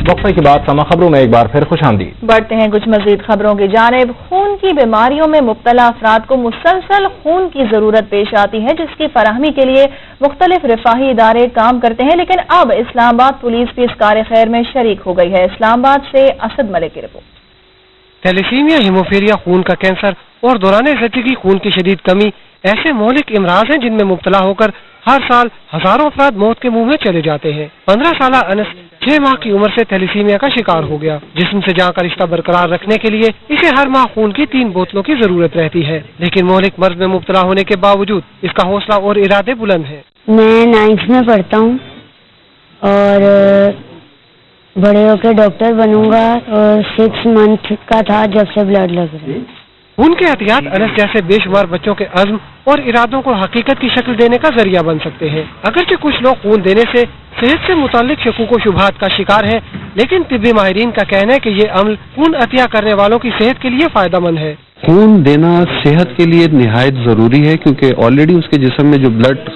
वक्फे के बाद समा खबरों में एक बार फिर खुशामदीद। बढ़ते हैं कुछ मजीद खबरों की जानिब। खून की बीमारियों में मुब्तला अफराद को मुसलसल खून की जरूरत पेश आती है, जिसकी फराहमी के लिए मुख्तलिफ रिफाही इदारे काम करते हैं, लेकिन अब इस्लामाबाद पुलिस भी इस कार्य खैर में शरीक हो गई है। इस्लामाबाद से असद मलिक की रिपोर्ट। थैलेसीमिया, हीमोफीलिया, खून का कैंसर और दौरान ज़िंदगी खून की शदीद कमी ऐसे मौलिक इमराज हैं जिनमें मुब्तला होकर हर साल हजारों अफराद मौत के मुंह में चले जाते हैं। 15 साल अनस 6 माह की उम्र से थैलेसीमिया का शिकार हो गया। जिस्म से जान का रिश्ता बरकरार रखने के लिए इसे हर माह खून की 3 बोतलों की जरूरत रहती है, लेकिन मौलिक मर्ज में मुब्तला होने के बावजूद इसका हौसला और इरादे बुलंद हैं। मैं 9th में पढ़ता हूँ और बड़े होकर डॉक्टर बनूंगा और 6 मंथ का था जब से ब्लड लग रहा है। उनके एहतियात अनस जैसे बेशुमार बच्चों के अज़्म और इरादों को हकीकत की शक्ल देने का जरिया बन सकते हैं। अगरचे कुछ लोग खून देने से सेहत से मुताल्लिक शकूक व शुबहात का शिकार है, लेकिन तिब्बी माहिरीन का कहना है कि ये अमल खून अतिया करने वालों की सेहत के लिए फायदेमंद है। खून देना सेहत के लिए निहायत जरूरी है, क्योंकि ऑलरेडी उसके जिस्म में जो ब्लड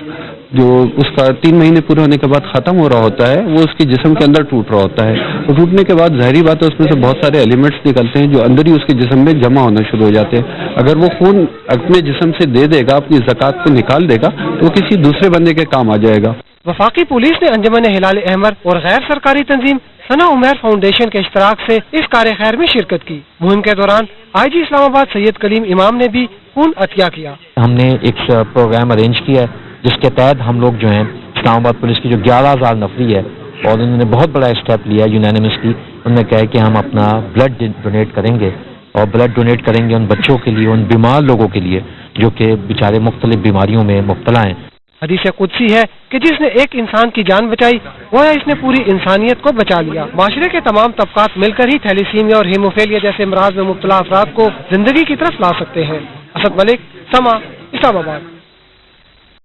जो उसका 3 महीने पूरे होने के बाद खत्म हो रहा होता है, वो उसके जिस्म के अंदर टूट रहा होता है। और टूटने के बाद ज़ाहिरी बात है उसमें से बहुत सारे एलिमेंट्स निकलते हैं जो अंदर ही उसके जिस्म में जमा होना शुरू हो जाते हैं। अगर वो खून अपने जिस्म से दे देगा, अपनी ज़कात को निकाल देगा, तो वो किसी दूसरे बंदे के काम आ जाएगा। वफाकी पुलिस ने अंजुमन हिलाल अहमर और गैर सरकारी तंजीम सना उमैर फाउंडेशन के इश्तराक से इस कार्य खैर में शिरकत की। मुहिम के दौरान IG इस्लामाबाद सैयद कलीम इमाम ने भी खून अतिया किया। हमने एक प्रोग्राम अरेंज किया है जिसके तहत हम लोग जो हैं इस्लामाबाद पुलिस की जो 11,000 नफरी है, और उन्होंने बहुत बड़ा स्टेप लिया यूनानिमसली। उन्होंने कहा है कि हम अपना ब्लड डोनेट करेंगे और ब्लड डोनेट करेंगे उन बच्चों के लिए, उन बीमार लोगों के लिए जो कि बेचारे मुख्तलिफ बीमारियों में मुब्तला हैं। हदीस कुदसी है कि जिसने एक इंसान की जान बचाई गोया इसने पूरी इंसानियत को बचा लिया। माशरे के तमाम तबकात मिलकर ही थैलेसीमिया और हीमोफीलिया जैसे अमराज में मुब्तला अफराद को जिंदगी की तरफ ला सकते हैं। असद मलिक, समा, इस्लामाबाद।